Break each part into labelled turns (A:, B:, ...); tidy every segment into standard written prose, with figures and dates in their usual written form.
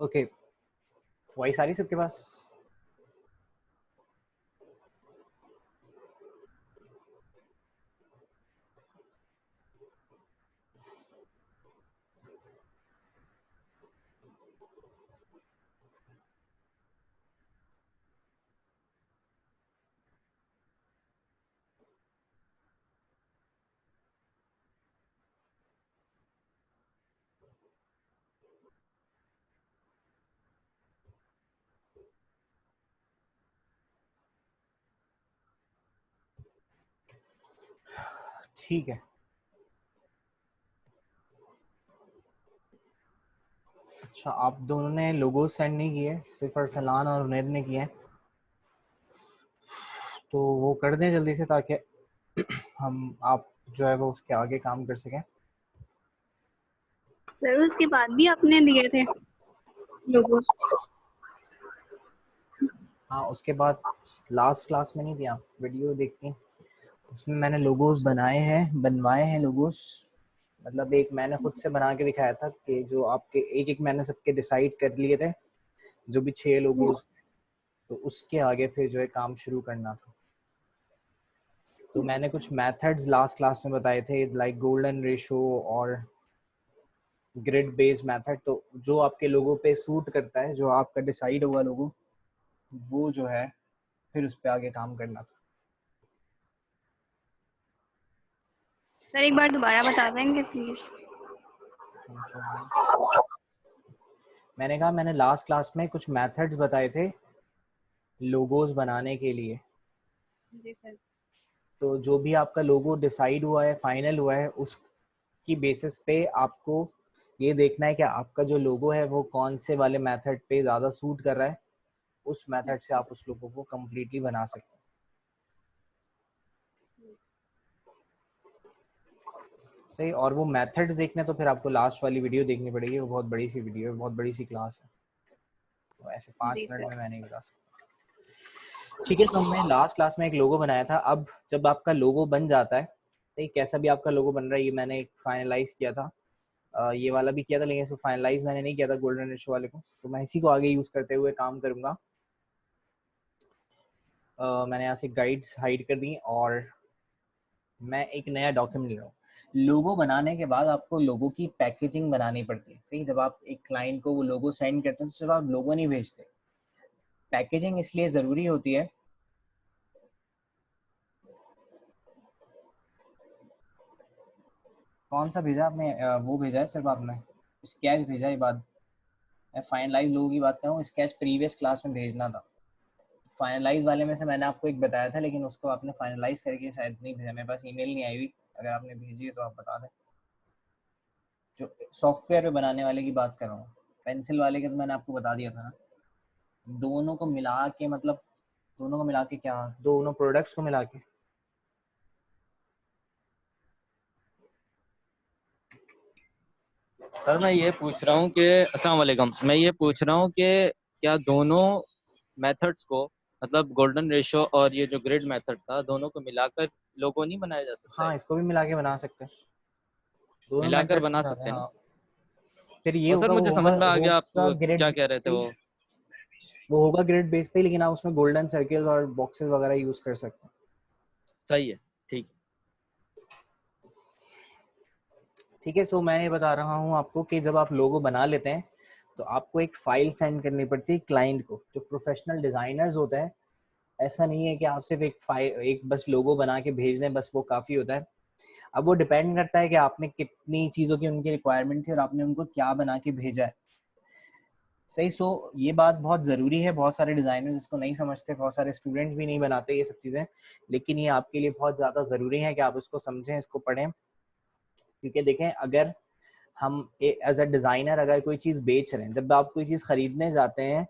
A: Okay, voice आ रही सबके पास? ठीक है, अच्छा आप दोनों ने लोगो सेंड नहीं किए, सिर्फ अरसलान और उनैद ने किए, तो वो कर दें जल्दी से ताकि हम आप जो है वो उसके आगे काम कर सकें।
B: सर उसके बाद भी आपने दिए थे लोगों?
A: हाँ, उसके बाद लास्ट क्लास में नहीं दिया, वीडियो देखती हैं, उसमें मैंने लोगोस बनाए हैं, बनवाए हैं लोगोस। मतलब एक मैंने खुद से बना के दिखाया था कि जो आपके एक एक मैंने सबके डिसाइड कर लिए थे, जो भी 6 लोगोस, तो उसके आगे फिर जो है काम शुरू करना था। तो मैंने कुछ मेथड्स लास्ट क्लास में बताए थे, लाइक गोल्डन रेशो और ग्रिड बेस्ड मेथड। तो जो आपके लोगों पे सूट करता है, जो आपका डिसाइड हुआ लोगो, वो जो है फिर उस पे आगे काम करना था।
B: सर एक बार दोबारा बता देंगे प्लीज?
A: मैंने कहा मैंने लास्ट क्लास में कुछ मेथड्स बताए थे लोगोस बनाने के लिए।
B: जी सर।
A: तो जो भी आपका लोगो डिसाइड हुआ है, फाइनल हुआ है, उसकी बेसिस पे आपको ये देखना है कि आपका जो लोगो है वो कौन से वाले मेथड पे ज़्यादा सूट कर रहा है, उस मेथड से आप उस लोगो को कम्प्लीटली बना सकते हैं। सही, और वो मेथड्स देखने तो फिर आपको लास्ट वाली वीडियो देखनी पड़ेगी, वो बहुत बड़ी सी वीडियो है, बहुत बड़ी सी क्लास है, तो ऐसे 5
B: जी
A: मिनट
B: सर।
A: में मैं नहीं बता सकता। ठीक है, तो हमने लास्ट क्लास में एक लोगो बनाया था। अब जब आपका लोगो बन जाता है, तो कैसा भी आपका लोगो बन रहा है, ये मैंने एक फाइनलाइज किया था, ये वाला भी किया था, लेकिन इसको फाइनलाइज मैंने नहीं किया था गोल्डन रेशो वाले को, तो मैं इसी को आगे यूज करते हुए काम करूंगा। मैंने यहाँ से गाइड्स हाइड कर दी और मैं एक नया डॉक्यूमेंट ले रहा हूँ। लोगो बनाने के बाद आपको लोगो की पैकेजिंग बनानी पड़ती है। सही, जब आप एक क्लाइंट को वो लोगो सेंड करते हैं तो सिर्फ आप लोगो नहीं भेजते, पैकेजिंग इसलिए ज़रूरी होती है। कौन सा भेजा आपने? वो भेजा है सिर्फ आपने, स्केच भेजा है। बाद मैं फाइनलाइज लोगों की बात कर रहा हूँ, स्केच प्रीवियस क्लास में भेजना था। फाइनलाइज वाले में से मैंने आपको एक बताया था, लेकिन उसको आपने फाइनलाइज करके शायद नहीं भेजा, मेरे पास ईमेल नहीं आई हुई। अगर आपने भेजी है तो आप बता दें। जो सॉफ्टवेयर पे बनाने वाले की बात कर रहा हूँ, पेंसिल वाले के तो मैंने आपको बता दिया था ना। दोनों को मिला के, मतलब दोनों को मिला के क्या, दोनों प्रोडक्ट्स को मिला के।
C: सर मैं ये पूछ रहा हूँ कि अस्सलाम वालेकुम, मैं ये पूछ रहा हूँ कि क्या दोनों मेथड्स को, मतलब गोल्डन रेशो और ये जो ग्रिड मेथड था, दोनों को मिलाकर लोगो नहीं बनाया जा सकता
A: हाँ,
C: है?
A: इसको भी मिला के बना सकते हैं, दोनों
C: मिलाकर
A: मेथड्स को
C: बना
A: मिलाते हैं।
C: सकते हैं ना?
A: हाँ, फिर ये
C: और सर
A: होगा,
C: मुझे
A: वो होगा
C: समझ में आ गया आप
A: होगा ग्रिड
C: क्या कह
A: बेस
C: रहे थे।
A: पे ही,
C: वो
A: वो होगा ग्रिड बेस पे, लेकिन आप उसमें गोल्डन सर्कल और बॉक्सेस वगैरह यूज कर सकते हैं।
C: सही है, ठीक।
A: ठीक है, सो मैं ये बता रहा हूँ आपको कि जब आप लोगो बना लेते हैं तो आपको एक फाइल सेंड करनी पड़ती है क्लाइंट को। जो प्रोफेशनल डिजाइनर्स होते हैं, ऐसा नहीं है कि आप सिर्फ एक फाइल, एक बस लोगो बना के भेज दें, बस वो काफी होता है। अब वो डिपेंड करता है कि आपने कितनी चीजों की उनकी रिक्वायरमेंट थी और आपने उनको क्या बना के भेजा है। सही, सो ये बात बहुत ज़रूरी है, बहुत सारे डिज़ाइनर्स इसको नहीं समझते, बहुत सारे स्टूडेंट्स भी नहीं बनाते ये सब चीज़ें, लेकिन ये आपके लिए बहुत ज़्यादा ज़रूरी है कि आप इसको समझें, इसको पढ़ें। क्योंकि देखें, अगर हम एज अ डिज़ाइनर अगर कोई चीज़ बेच रहे हैं, जब आप कोई चीज़ खरीदने जाते हैं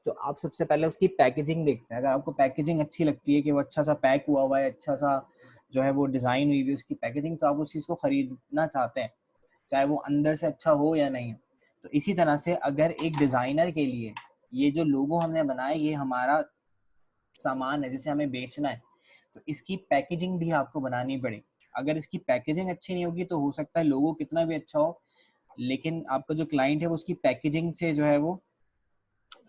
A: तो आप सबसे पहले उसकी पैकेजिंग देखते हैं। अगर आपको पैकेजिंग अच्छी लगती है कि वो अच्छा सा पैक हुआ हुआ है, अच्छा सा जो है वो डिज़ाइन हुई हुई उसकी पैकेजिंग, तो आप उस चीज़ को खरीदना चाहते हैं, चाहे वो अंदर से अच्छा हो या नहीं हो। तो इसी तरह से अगर एक डिज़ाइनर के लिए ये जो लोगो हमने बनाया ये हमारा सामान है जिसे हमें बेचना है, तो इसकी पैकेजिंग भी आपको बनानी पड़ेगी। अगर इसकी पैकेजिंग अच्छी नहीं होगी तो हो सकता है लोगो कितना भी अच्छा हो, लेकिन आपका जो क्लाइंट है वो उसकी पैकेजिंग से जो है वो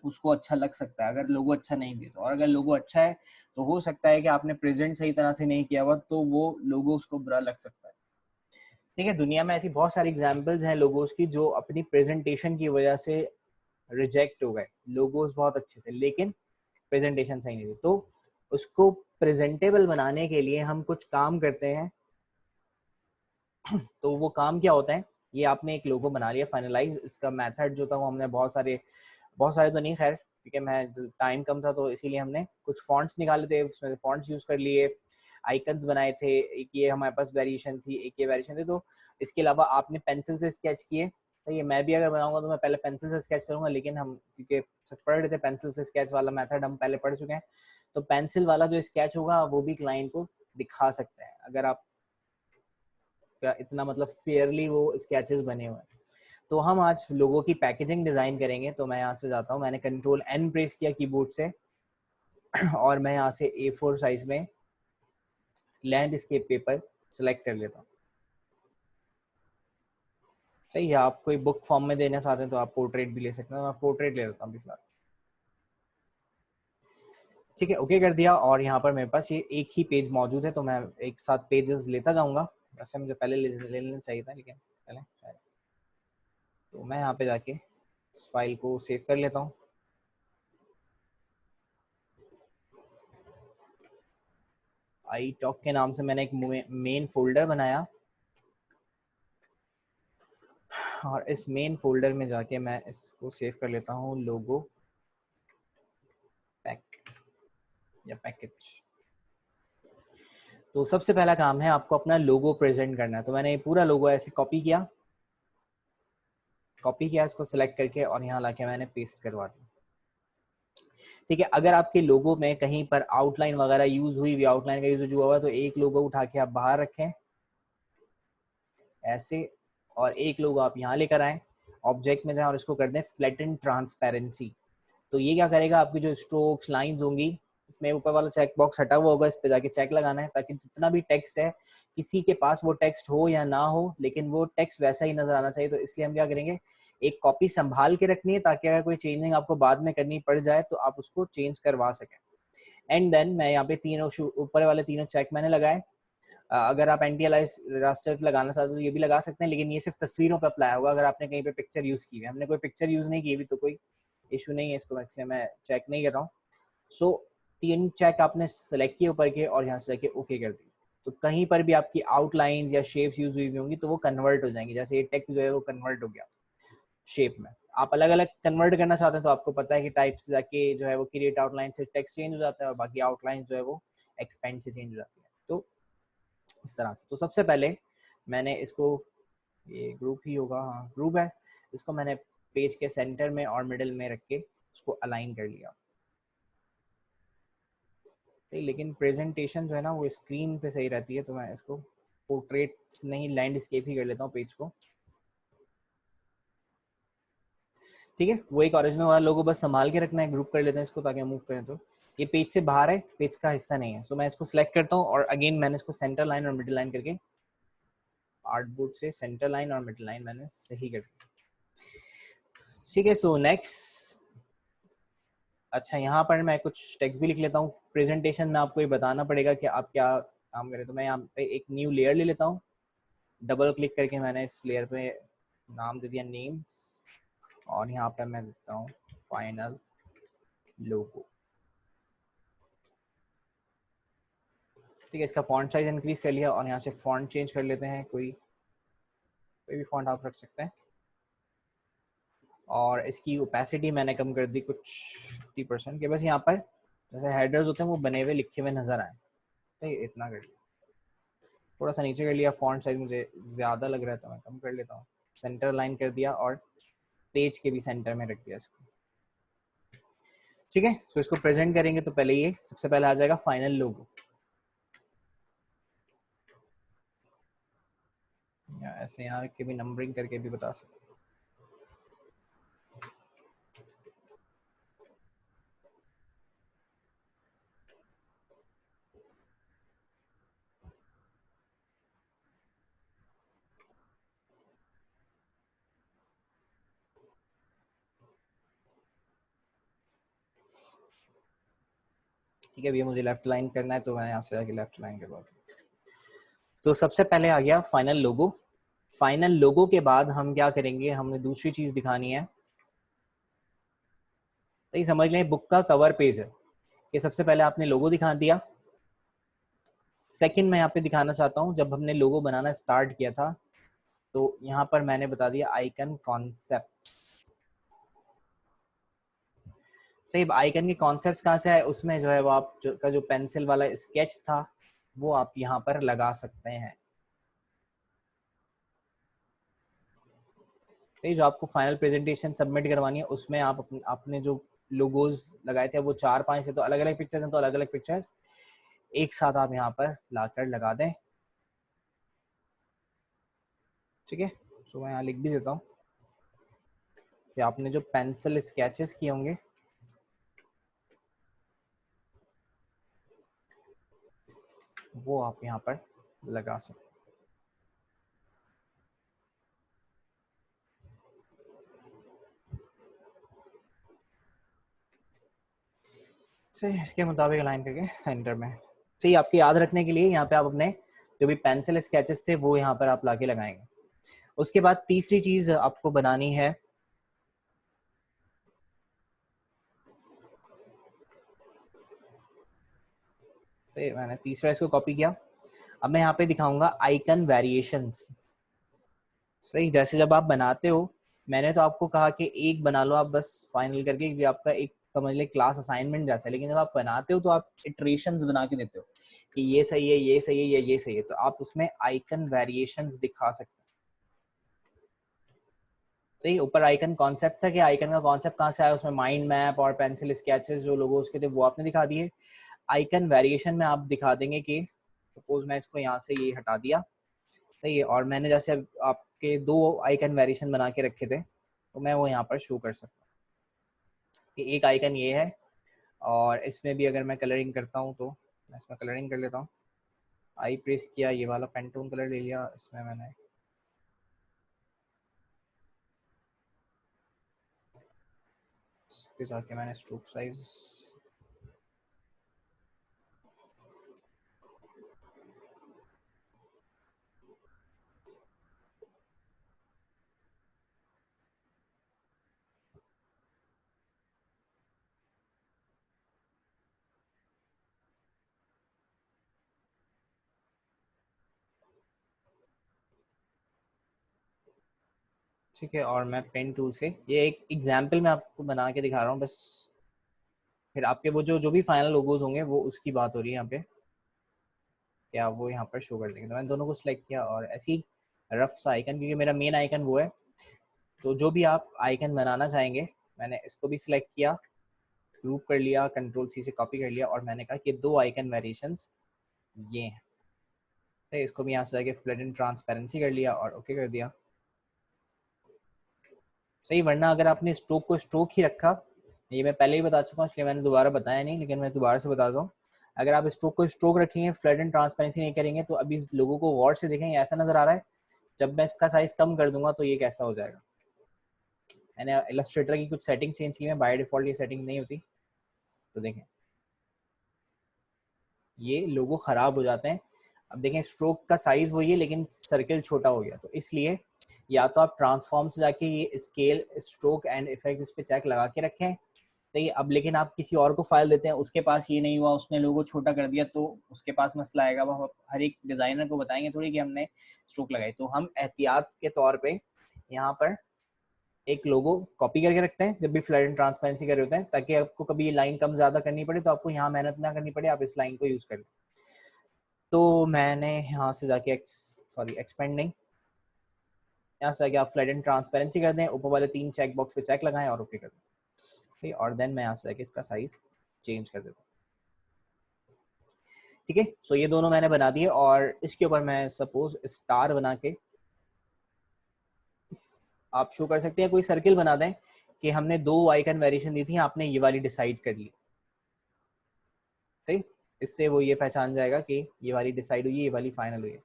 A: उसको अच्छा लग सकता है अगर लोगो अच्छा नहीं भी है तो। और अगर लोगो अच्छा है तो हो सकता है कि आपने प्रेजेंट सही तरह से नहीं किया हुआ तो वो लोगो उसको बुरा लग सकता है। ठीक है, दुनिया में ऐसी बहुत सारी एग्जांपल्स हैं लोगोस की जो अपनी प्रेजेंटेशन की वजह से रिजेक्ट हो गए। लोगोस बहुत अच्छे थे लेकिन प्रेजेंटेशन सही नहीं थी। तो उसको प्रेजेंटेबल बनाने के लिए हम कुछ काम करते हैं। तो वो काम क्या होता है, ये आपने एक लोगो बना लिया फाइनलाइज, इसका मेथड जो था वो हमने बहुत सारे तो नहीं, खैर ठीक है, मैं टाइम कम था तो इसीलिए हमने कुछ फॉन्ट्स निकाले थे, उसमें फॉन्ट्स यूज कर लिए, आइकन्स बनाए थे, एक ये हमारे पास वेरिएशन थी, एक ये वेरिएशन थी। तो इसके अलावा आपने पेंसिल से स्केच किए। तो ये मैं भी अगर बनाऊंगा तो मैं पहले पेंसिल से स्केच करूंगा, लेकिन हम क्योंकि पढ़ रहे थे पेंसिल से स्केच वाला मेथड हम पहले पढ़ चुके हैं, तो पेंसिल वाला जो स्केच होगा वो भी क्लाइंट को दिखा सकते हैं अगर आप इतना मतलब फेयरली वो स्केचेस बने हुए हैं। तो हम आज लोगों की पैकेजिंग डिजाइन करेंगे। तो मैं यहाँ से जाता हूँ, मैंने कंट्रोल N प्रेस किया कीबोर्ड से और मैं यहाँ से A4 साइज में लैंडस्केप पेपर सेलेक्ट कर लेता हूँ। सही है, आप कोई बुक फॉर्म में देना चाहते हैं तो आप पोर्ट्रेट भी ले सकते हैं, मैं पोर्ट्रेट ले लेता हूँ फिलहाल। ठीक है, ओके कर दिया। और यहाँ पर मेरे पास ये एक ही पेज मौजूद है तो मैं एक साथ पेजेस लेता जाऊंगा। वैसे मुझे पहले ले लेना चाहिए था लेकिन पहले तो मैं यहाँ पे जाके इस फाइल को सेव कर लेता हूँ। आई टॉक के नाम से मैंने एक मेन फोल्डर बनाया और इस मेन फोल्डर में जाके मैं इसको सेव कर लेता हूँ, लोगो पैक या पैकेज। तो सबसे पहला काम है आपको अपना लोगो प्रेजेंट करना है। तो मैंने पूरा लोगो ऐसे कॉपी किया इसको सिलेक्ट करके और यहाँ लाके मैंने पेस्ट करवा दिया। ठीक है, अगर आपके लोगो में कहीं पर आउटलाइन वगैरह यूज हुई, आउटलाइन का यूज हुआ तो एक लोगो उठा के आप बाहर रखें ऐसे, और एक लोगो आप यहाँ लेकर आए, ऑब्जेक्ट में जाएं और इसको कर दें फ्लैटन ट्रांसपेरेंसी। तो ये क्या करेगा, आपकी जो स्ट्रोक्स लाइंस होंगी इसमें ऊपर वाला चेक बॉक्स हटा हुआ होगा, इस पे जाके चेक लगाना है ताकि जितना भी टेक्स्ट है किसी के पास वो टेक्स्ट हो या ना हो लेकिन वो टेक्स्ट वैसा ही नजर आना चाहिए। तो इसलिए हम क्या करेंगे, एक कॉपी संभाल के रखनी है ताकि अगर कोई चेंजिंग आपको बाद में करनी पड़ जाए तो आप उसको चेंज करवा सकें। एंड देन मैं यहाँ पे तीनों ऊपर वाले तीनों चेक मैंने लगाए। अगर आप एंटी अलाइज रास्टर लगाना चाहते हो तो ये भी लगा सकते हैं, लेकिन ये सिर्फ तस्वीरों पर अप्लाई होगा। अगर आपने कहीं पे पिक्चर यूज की है, हमने कोई पिक्चर यूज नहीं की भी तो कोई इशू नहीं है इसको, इसलिए मैं चेक नहीं कर रहा हूँ। सो 3 चेक आपने सेलेक्ट किए ऊपर के और यहाँ से जाके ओके कर दिए। तो कहीं पर भी आपकी आउटलाइंस या शेप्स यूज हुई होंगी तो वो कन्वर्ट हो जाएंगी। जैसे ये टेक्स्ट जो है वो कन्वर्ट हो गया शेप में। आप अलग अलग कन्वर्ट करना चाहते हैं तो आपको पता है कि टाइप से जाके जो है वो क्रिएट आउटलाइन से टेक्स्ट चेंज हो जाता है और बाकी आउटलाइन जो है वो एक्सपेंड से चेंज हो जाती है। तो इस तरह से। तो सबसे पहले मैंने इसको, ये ग्रुप ही होगा, हाँ ग्रुप है, इसको मैंने पेज के सेंटर में और मिडिल में रख के उसको अलाइन कर लिया। लेकिन प्रेजेंटेशन जो है ना वो स्क्रीन पे सही रहती है, तो मैं इसको पोर्ट्रेट नहीं लैंडस्केप ही कर लेता हूँ पेज को। ठीक है, वो एक ओरिजिनल वाला लोगो बस संभाल के रखना है, ग्रुप कर लेते हैं इसको ताकि मूव करें तो ये पेज से बाहर है, पेज का हिस्सा नहीं है। सो मैं इसको सिलेक्ट करता हूँ और अगेन मैंने इसको सेंटर लाइन और मिडिल लाइन करके आर्टबोर्ड से सेंटर लाइन और मिडिल लाइन मैंने सही कर दी। ठीक है, सो नेक्स्ट, अच्छा यहाँ पर मैं कुछ टेक्स्ट भी लिख लेता हूँ। प्रेजेंटेशन में आपको ये बताना पड़ेगा कि आप क्या काम करें। तो मैं यहाँ पे एक न्यू लेयर ले लेता हूँ, डबल क्लिक करके मैंने इस लेयर पे नाम दे दिया नेम्स और यहाँ पे मैं देता हूँ फाइनल लोगो। ठीक है, इसका फॉन्ट साइज इंक्रीज कर लिया और यहाँ से फॉन्ट चेंज कर लेते हैं, कोई भी फॉन्ट आप रख सकते हैं। और इसकी ओपेसिटी मैंने कम कर दी कुछ 50% के, बस यहाँ पर जैसे हेडर्स होते हैं वो बने हुए लिखे हुए नजर आए। तो इतना कर लिया, थोड़ा सा नीचे कर लिया, फॉन्ट साइज मुझे ज़्यादा लग रहा है तो मैं कम कर लेता हूँ। सेंटर लाइन कर दिया और पेज के भी सेंटर में रख दिया इसको। ठीक है। सो इसको प्रेजेंट करेंगे तो पहले ये सबसे पहले आ जाएगा फाइनल लोगो, या ऐसे यहाँ के भी नंबरिंग करके भी बता सकते हैं। ठीक है, अभी मुझे लेफ्ट लाइन करना है तो मैं यहाँ से आके लेफ्ट लाइन करवा दूँ। तो सबसे पहले आ गया फाइनल लोगो। फाइनल लोगो के बाद हम क्या करेंगे, हमने दूसरी चीज दिखानी है। तो ये समझ लें बुक का कवर पेज है कि सबसे पहले आपने लोगो दिखा दिया। सेकंड मैं यहाँ पे दिखाना चाहता हूँ, जब हमने लोगो बनाना स्टार्ट किया था तो यहाँ पर मैंने बता दिया आइकन कॉन्सेप्ट। सही, आइकन के कॉन्सेप्ट कहाँ से आए, उसमें जो है वो आप जो पेंसिल वाला स्केच था वो आप यहाँ पर लगा सकते हैं। जो आपको फाइनल प्रेजेंटेशन सबमिट करवानी है उसमें आप आपने जो लोगोज लगाए थे वो 4-5 है, तो अलग अलग पिक्चर्स हैं, तो अलग अलग पिक्चर्स एक साथ आप यहाँ पर लाकर लगा दें। ठीक है, तो मैं यहाँ लिख भी देता हूँ कि आपने जो पेंसिल स्केचेस किए होंगे वो आप यहाँ पर लगा सकते हैं। इसके मुताबिक अलाइन करके सेंटर में। तो ये आपके याद रखने के लिए यहाँ पे आप अपने जो भी पेंसिल स्केचेस थे वो यहाँ पर आप लाके लगाएंगे। उसके बाद तीसरी चीज आपको बनानी है, सही, मैंने तीसरा इसको कॉपी किया। अब मैं यहाँ पे दिखाऊंगा आइकन वेरिएशंस। सही, जैसे जब आप बनाते हो, मैंने तो आपको कहा कि एक बना लो आप बस फाइनल करके, कि आपका एक समझ ले क्लास असाइनमेंट जैसा है, लेकिन जब आप बनाते हो तो आप इटरेशंस बना के देते हो कि ये सही है, ये सही है, या ये सही है, तो आप उसमें आइकन वेरिएशंस दिखा सकते हैं। सही, ऊपर आइकन कॉन्सेप्ट था कि आइकन का कॉन्सेप्ट कहाँ से आया, उसमें माइंड मैप और पेंसिल स्केचेस जो लोगो उसके थे वो आपने दिखा दिए। आइकन वेरिएशन में आप दिखा देंगे कि सपोज मैं इसको यहाँ से ये हटा दिया, सही है, और मैंने जैसे आपके 2 आइकन वेरिएशन बना के रखे थे तो मैं वो यहाँ पर शो कर सकता हूँ कि एक आइकन ये है, और इसमें भी अगर मैं कलरिंग करता हूँ तो मैं इसमें कलरिंग कर लेता हूँ। आई प्रेस किया, ये वाला पेंटून कलर ले लिया, इसमें मैंने इस पे जाके मैंने स्ट्रोक साइज ठीक है, और मैं पेन टूल से ये एक एग्जाम्पल मैं आपको बना के दिखा रहा हूँ बस, फिर आपके वो जो भी फाइनल लोगोज होंगे वो उसकी बात हो रही है यहाँ पे, क्या वो यहाँ पर शो कर देंगे। तो मैंने दोनों को सिलेक्ट किया और ऐसी रफ सा आइकन, क्योंकि मेरा मेन आइकन वो है, तो जो भी आप आइकन बनाना चाहेंगे, मैंने इसको भी सिलेक्ट किया, ग्रुप कर लिया, कंट्रोल सी से कॉपी कर लिया, और मैंने कहा कि 2 आइकन वेरिएशंस ये हैं। तो इसको भी यहाँ से जाके फ्लड एंड ट्रांसपेरेंसी कर लिया और ओके कर दिया। सही, वरना अगर आपने स्ट्रोक को स्ट्रोक ही रखा, ये मैं पहले ही बता चुका हूँ इसलिए मैंने दोबारा बताया नहीं, लेकिन मैं दोबारा से बता दूँ, अगर आप स्ट्रोक को स्ट्रोक रखेंगे, फ्लड एंड ट्रांसपेरेंसी नहीं करेंगे, तो अभी लोगों को गौर से देखेंगे ऐसा नजर आ रहा है, जब मैं इसका साइज कम कर दूंगा तो ये कैसा हो जाएगा। मैंने इलस्ट्रेटर की कुछ सेटिंग चेंज की है, बाय डिफॉल्ट ये सेटिंग नहीं होती, तो देखें ये लोगो खराब हो जाते हैं। अब देखें स्ट्रोक का साइज वही है लेकिन सर्कल छोटा हो गया, तो इसलिए या तो आप ट्रांसफॉर्म से जाके ये स्केल, स्ट्रोक एंड इफेक्ट इस पे चेक लगा के रखें। तो ये अब लेकिन आप किसी और को फाइल देते हैं, उसके पास ये नहीं हुआ, उसने लोगो छोटा कर दिया, तो उसके पास मसला आएगा। वो हर एक डिजाइनर को बताएंगे थोड़ी कि हमने स्ट्रोक लगाई, तो हम एहतियात के तौर पे यहाँ पर एक लोगो कॉपी करके रखते हैं जब भी फ्लड एंड ट्रांसपेरेंसी कर रहे होते हैं, ताकि आपको कभी ये लाइन कम ज्यादा करनी पड़े तो आपको यहाँ मेहनत ना करनी पड़े, आप इस लाइन को यूज कर लें। तो मैंने यहाँ से जाके एक्सपेंड नहीं, यहाँ से जाके आप फ्लड एंड ट्रांसपेरेंसी कर दें, ऊपर वाले 3 चेक बॉक्स पे चेक लगाएं और ओके कर दें। और देन मैं यहाँ से जाके इसका साइज चेंज कर देता हूँ। ठीक है, सो ये दोनों मैंने बना दिए और इसके ऊपर मैं सपोज स्टार बना के आप शो कर सकते हैं। कोई सर्किल बना दें कि हमने 2 आइकन वेरिएशन दी थी, आपने ये वाली डिसाइड कर ली, ठीक। इससे वो ये पहचान जाएगा कि ये वाली डिसाइड हुई है, ये वाली फाइनल हुई है।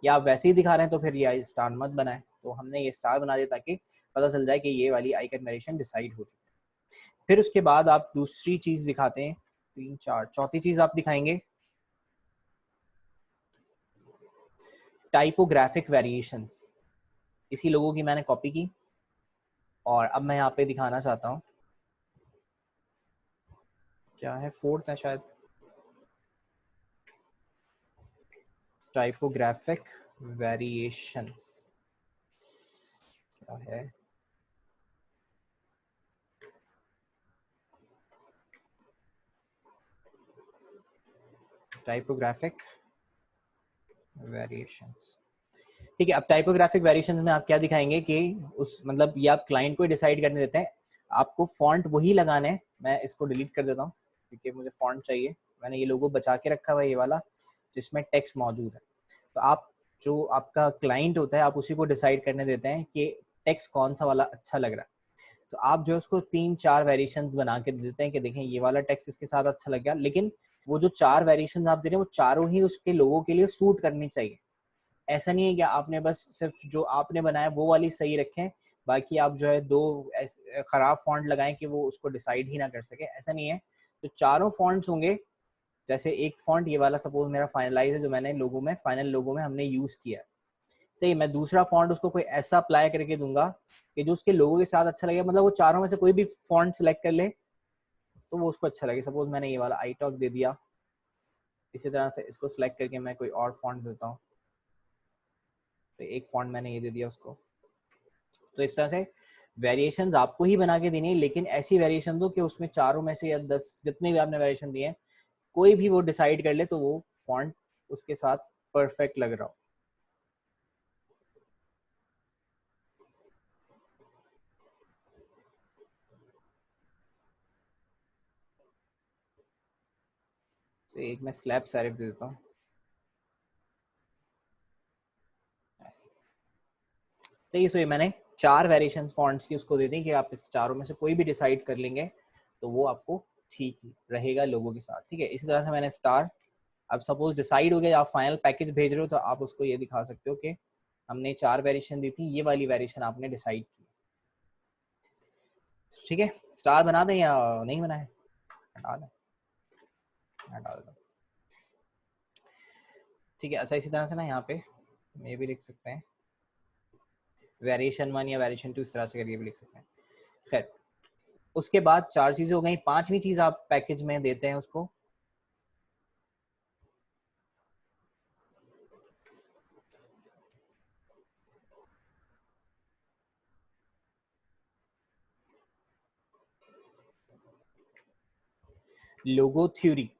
A: या आप वैसे ही दिखा रहे हैं तो फिर ये स्टार मत बनाए, तो हमने ये स्टार बना दिया ताकि पता चल जाए कि ये वाली आइकन वेरिएशन डिसाइड हो चुकी है। फिर उसके बाद आप दूसरी चीज दिखाते हैं, 3 4 चौथी चीज आप दिखाएंगे टाइपोग्राफिक वेरिएशंस। इसी लोगों की मैंने कॉपी की और अब मैं यहाँ पे दिखाना चाहता हूँ, क्या है, 4th है शायद, टाइपोग्राफिक वेरिएशंस क्या है। टाइपोग्राफिक वेरिएशंस, ठीक है। अब टाइपोग्राफिक वेरिएशंस में आप क्या दिखाएंगे कि उस मतलब ये आप क्लाइंट को डिसाइड करने देते हैं, आपको फॉन्ट वही लगाना है। मैं इसको डिलीट कर देता हूँ क्योंकि मुझे फॉन्ट चाहिए। मैंने ये लोगो बचा के रखा हुआ है, ये वाला जिसमें टेक्स्ट मौजूद है। तो आप जो आपका क्लाइंट होता है आप उसी को डिसाइड करने देते हैं कि टेक्स्ट कौन सा वाला अच्छा लग रहा है। तो आप जो उसको 3 4 वेरिएशंस बना के देते हैं कि देखें ये वाला टेक्स्ट इसके साथ अच्छा लग गया, लेकिन वो जो 4 वेरिएशंस आप दे रहे हैं वो चारों ही उसके लोगों के लिए सूट करनी चाहिए। ऐसा नहीं है कि आपने बस सिर्फ जो आपने बनाया वो वाली सही रखें, बाकी आप जो है 2 खराब फॉन्ट लगाएं कि वो उसको डिसाइड ही ना कर सके, ऐसा नहीं है। तो चारों फॉन्ट्स होंगे, जैसे एक फॉन्ट ये वाला सपोज मेरा फाइनलाइज है जो मैंने लोगो में फाइनल लोगो में हमने यूज किया है, सही। मैं दूसरा फॉन्ट उसको कोई ऐसा अप्लाई करके दूंगा कि जो उसके लोगो के साथ अच्छा लगे, मतलब वो चारों में से कोई भी फॉन्ट सेलेक्ट कर ले तो वो उसको अच्छा लगे। सपोज मैंने ये वाला आई टॉक दे दिया, इसी तरह से इसको सिलेक्ट करके मैं कोई और फॉन्ट देता हूँ, तो एक फॉन्ट मैंने ये दे दिया उसको। तो इस तरह से वेरिएशंस आपको ही बना के देनी है, लेकिन ऐसी वेरिएशन दो कि उसमें चारों में से या 10 जितने भी आपने वेरिएशन दिए हैं कोई भी वो डिसाइड कर ले तो वो फॉन्ट उसके साथ परफेक्ट लग रहा हो। तो एक मैं स्लैब सेरिफ दे देता हूँ ऐसे। तो ये मैंने 4 वेरिएशन फॉन्ट्स की उसको दे दी कि आप इस चारों में से कोई भी डिसाइड कर लेंगे तो वो आपको ठीक रहेगा लोगों के साथ, ठीक है। इसी तरह से मैंने स्टार, अब सपोज डिसाइड हो गया, आप फाइनल पैकेज भेज रहे हो तो आप उसको ये दिखा सकते हो कि हमने 4 वेरिएशन दी थी, ये वाली वेरिएशन आपने डिसाइड की, ठीक है। स्टार बना दें या नहीं बनाए, हटा दें, हटा दें, ठीक है। अच्छा, इसी तरह से ना यहाँ पे ये भी लिख सकते हैं वेरिएशन 1 या वेरिएशन 2, इस तरह से करके भी लिख सकते हैं। खैर, उसके बाद 4 चीजें हो गई। 5वीं चीज आप पैकेज में देते हैं उसको लोगो थ्योरी।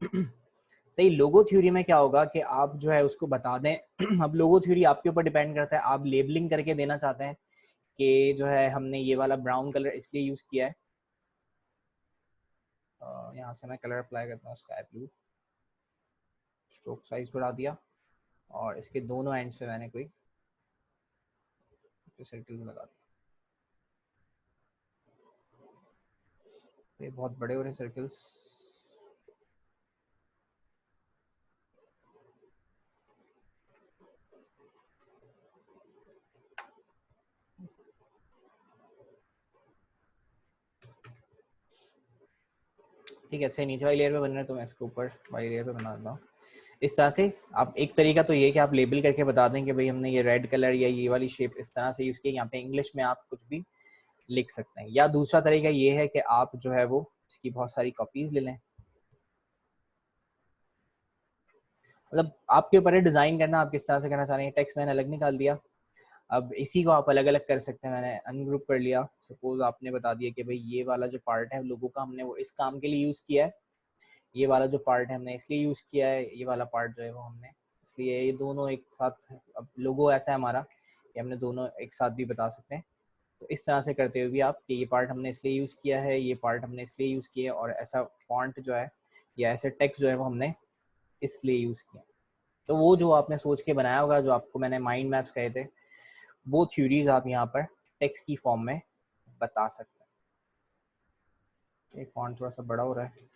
A: सही, लोगो थ्योरी में क्या होगा कि आप जो है उसको बता दें अब लोगो थ्योरी आपके ऊपर डिपेंड करता है, आप लेबलिंग करके देना चाहते हैं कि जो है हमने ये वाला ब्राउन कलर इसलिए यूज किया है। यहाँ से मैं कलर अप्लाई करता हूँ स्काई ब्लू, स्ट्रोक साइज बढ़ा दिया और इसके दोनों एंड्स पे मैंने कोई सर्कल्स लगा दिए। ये बहुत बड़े हो रहे सर्कल्स, ठीक है। अच्छा, नीचे वाली लेयर पे बन रहा है तो मैं इसके ऊपर वाली लेयर पे बना देता हूँ। इस तरह से आप, एक तरीका तो ये कि आप लेबल करके बता दें कि भाई हमने ये रेड कलर या ये वाली शेप इस तरह से यूज की, यहाँ पे इंग्लिश में आप कुछ भी लिख सकते हैं। या दूसरा तरीका ये है कि आप जो है वो इसकी बहुत सारी कॉपीज ले लें, मतलब आपके ऊपर है डिजाइन करना, आप किस तरह से करना चाह रहे हैं। टेक्स्ट मैंने अलग निकाल दिया, अब इसी को आप अलग अलग कर सकते हैं। मैंने अनग्रुप कर लिया, सपोज आपने बता दिया कि भाई ये वाला जो पार्ट है लोगों का हमने वो इस काम के लिए यूज किया है, ये वाला जो पार्ट है हमने इसलिए यूज किया है, ये वाला पार्ट जो है वो हमने इसलिए, ये दोनों एक साथ। अब लोगो ऐसा है हमारा कि हमने दोनों एक साथ भी बता सकते हैं। तो इस तरह से करते हुए भी आप कि ये पार्ट हमने इसलिए यूज़ किया है, ये पार्ट हमने इसलिए यूज़ किया है, और ऐसा फॉन्ट जो है या ऐसे टेक्स्ट जो है वो हमने इसलिए यूज़ किया। तो वो जो आपने सोच के बनाया होगा, जो आपको मैंने माइंड मैप्स कहे थे, वो थ्योरीज आप यहाँ पर टेक्स्ट की फॉर्म में बता सकते हैं। ये फॉन्ट थोड़ा सा बड़ा हो रहा है।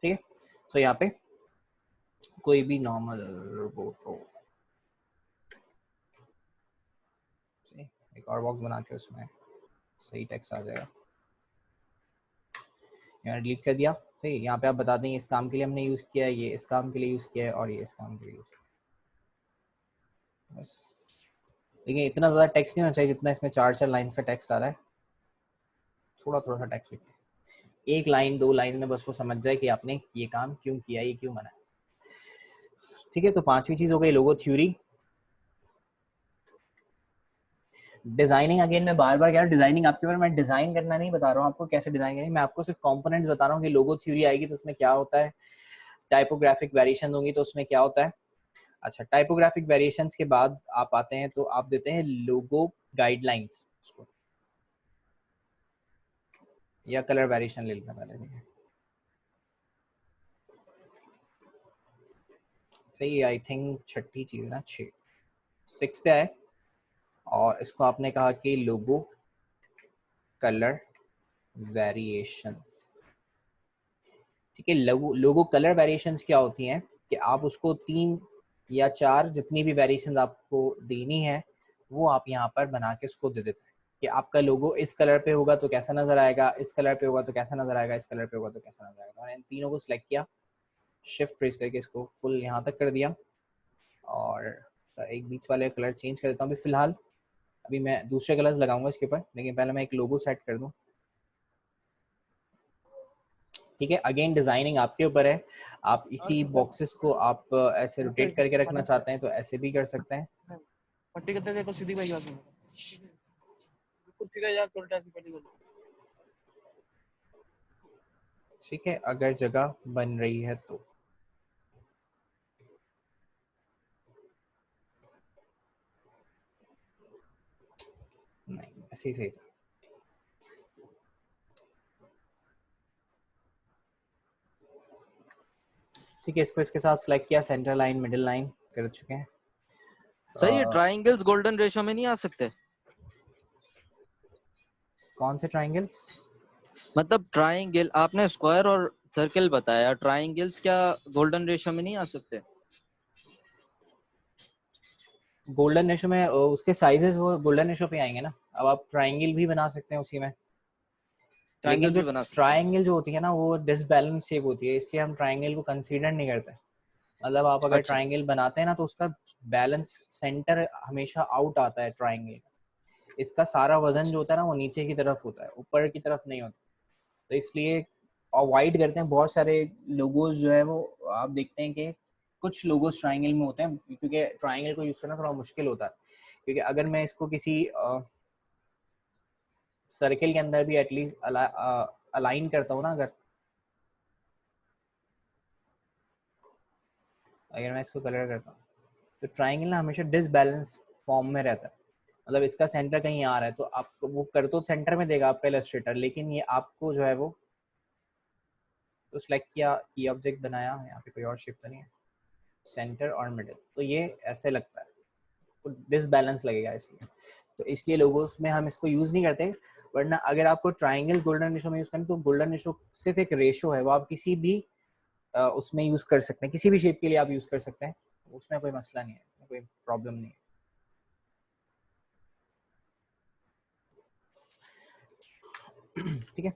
A: ठीक है, तो यहाँ पे कोई भी नॉर्मल रोबोट हो, एक और बॉक्स बना के उसमें सही टेक्स्ट आ जाएगा। यहाँ डिलीट कर दिया। ठीक है, यहाँ पे आप बता देंगे इस काम के लिए हमने यूज़ किया है, ये इस काम के लिए यूज़ किया है, और ये इस काम के लिए यूज़ किया है। बस, लेकिन इतना ज़्यादा टेक्स्ट नहीं होना चाहिए जितना इसमें 4 लाइन्स का टेक्स्ट आ रहा है। थोड़ा थोड़ा सा टेक्स्ट लिख, एक लाइन 2 लाइन में बस वो समझ जाए कि आपने ये काम क्यों किया, ये क्यों बनाया। ठीक है, तो 5वीं चीज़ हो गई लोगो थ्योरी। डिजाइनिंग, अगेन मैं बार बार कह रहा हूँ, डिजाइनिंग आपके ऊपर, मैं डिजाइन करना नहीं बता रहा हूँ आपको कैसे डिजाइन करनी, मैं आपको सिर्फ कंपोनेंट्स बता रहा हूँ कि लोगो थ्योरी आएगी तो उसमें क्या होता है, टाइपोग्राफिक वेरिएशन होंगी तो उसमें क्या होता है। अच्छा, टाइपोग्राफिक वेरिएशंस के बाद आप आते हैं तो आप देते हैं लोगो गाइडलाइंस उसको, या कलर वेरिएशन ले लेते हैं पहले। सही, आई थिंक छठी चीज ना, 6 पे आए, और इसको आपने कहा कि लोगो कलर वेरिएशंस। ठीक है, लोगो कलर वेरिएशंस क्या होती हैं कि आप उसको 3 या 4 जितनी भी वेरिएशंस आपको देनी है वो आप यहाँ पर बना के उसको दे देते हैं कि आपका लोगो इस कलर पे होगा तो कैसा नजर आएगा, इस कलर पे होगा तो कैसा नजर आएगा, इस कलर पे होगा तो कैसा नजर आएगा। मैंने इन तीनों को सिलेक्ट किया, शिफ्ट प्रेस करके इसको फुल यहाँ तक कर दिया, और एक बीच वाले कलर चेंज कर देता हूँ अभी फिलहाल। अभी मैं दूसरे कलर्स लगाऊंगा इसके ऊपर, लेकिन पहले मैं एक लोगो सेट कर दूं। ठीक है, अगेन डिजाइनिंग आपके ऊपर है, आप इसी बॉक्सेस को आप ऐसे रोटेट करके रखना चाहते हैं तो ऐसे भी कर सकते हैं।
D: पट्टी करते देखो सीधी भाई बात बिल्कुल सीधा यार उल्टा की पट्टी करो।
A: ठीक है, अगर जगह बन रही है तो नहीं, ऐसे ही सही था। ठीक है, इसको इसके साथ सिलेक्ट किया, सेंटर लाइन मिडिल लाइन कर चुके हैं।
C: सर ये ट्राइंगल्स गोल्डन रेशो में नहीं आ सकते?
A: कौन से ट्राइंगल्स?
C: मतलब ट्राइंगल आपने स्क्वायर और सर्कल बताया, ट्राइंगल्स क्या गोल्डन रेशो में नहीं आ सकते?
A: गोल्डन रेशो में उसके साइजेस वो गोल्डन रेशो पे आएंगे ना। अब आप ट्राइंगल भी बना सकते हैं उसी में, लेकिन
C: ट्राइंगल्स
A: जो
C: भी बना सकते हैं।
A: ट्राइंगल जो होती है ना वो डिसबैलेंस शेप होती है, इसलिए हम ट्राइंगल को कंसीडर नहीं करते। मतलब आप अगर
C: अच्छा
A: ट्राइंगल बनाते हैं ना तो उसका बैलेंस सेंटर हमेशा आउट आता है ट्राइंगल। इसका सारा वजन जो होता है ना वो नीचे की तरफ होता है, ऊपर की तरफ नहीं होता। तो इसलिए अवॉइड करते हैं बहुत सारे लोगोज जो है वो, आप देखते हैं कि कुछ लोगोज ट्राइंगल में होते हैं, क्योंकि ट्राइंगल को यूज करना थोड़ा मुश्किल होता है। क्योंकि अगर मैं इसको किसी सर्किल के अंदर भी एटलीस्ट अलाइन करता हूँ ना, अगर मैं इसको कलर करता हूँ तो ट्राइंगल ना हमेशा डिसबैलेंस फॉर्म में रहता है। मतलब इसका सेंटर कहीं आ रहा है तो आपको वो कर तो सेंटर में देगा आपका इलस्ट्रेटर, लेकिन ये आपको जो है वो, तो सिलेक्ट किया, की ऑब्जेक्ट बनाया, यहाँ पे कोई और शेप तो नहीं है, सेंटर और मिडिल, तो ये ऐसे लगता है तो डिसबैलेंस लगेगा इसलिए। तो इसलिए लोगोस में हम इसको यूज नहीं करते। वरना अगर आपको ट्राइंगल गोल्डन रेशो में यूज करना तो गोल्डन रेशो सिर्फ एक रेशो है, वो आप किसी भी उसमें यूज कर सकते हैं, किसी भी शेप के लिए आप यूज कर सकते हैं, उसमें कोई मसला नहीं है, कोई प्रॉब्लम नहीं है। ठीक है,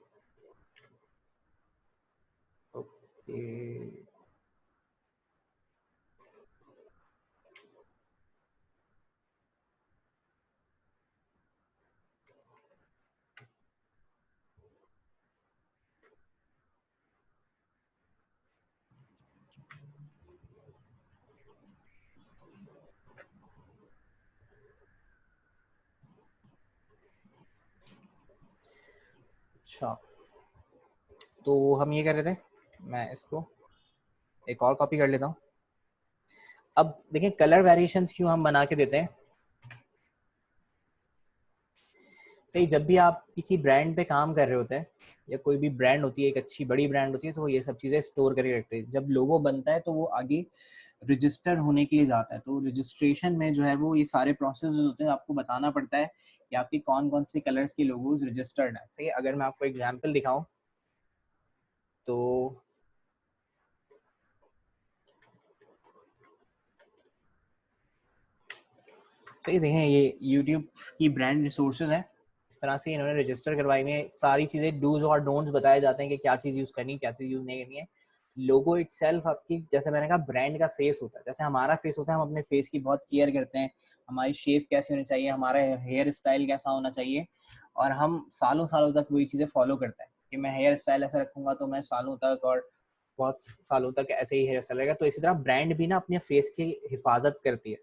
A: ओके। अच्छा, तो हम ये कर रहे थे, मैं इसको एक और कॉपी कर लेता हूँ। अब देखिए कलर वेरिएशंस क्यों हम बना के देते हैं। सही, जब भी आप किसी ब्रांड पे काम कर रहे होते हैं या कोई भी ब्रांड होती है, एक अच्छी बड़ी ब्रांड होती है, तो वो ये सब चीजें स्टोर करके रखते हैं। जब लोगो बनता है तो वो आगे रजिस्टर होने के लिए जाता है, तो रजिस्ट्रेशन में जो है वो ये सारे प्रोसेस होते हैं, आपको बताना पड़ता है कि आपके कौन कौन से कलर्स के लोगोज रजिस्टर्ड है। सही है, अगर मैं आपको एग्जांपल दिखाऊं तो तो ये देखें, ये YouTube की ब्रांड रिसोर्सेज है, इस तरह से इन्होंने रजिस्टर करवाई में सारी चीजें डूज और डोंट्स बताए जाते हैं कि क्या चीज यूज करनी है, क्या चीज यूज नहीं करनी है। लोगो इटसेल्फ आपकी, जैसे मैंने कहा, ब्रांड का फेस होता है। जैसे हमारा फेस होता है, हम अपने फेस की बहुत केयर करते हैं, हमारी शेप कैसी होनी चाहिए, हमारा हेयर स्टाइल कैसा होना चाहिए, और हम सालों सालों तक वही चीजें फॉलो करते हैं कि मैं हेयर स्टाइल ऐसा रखूंगा तो मैं सालों तक और बहुत सालों तक ऐसे ही हेयर स्टाइल रहेगा। तो इसी तरह ब्रांड भी ना अपने फेस की हिफाजत करती है।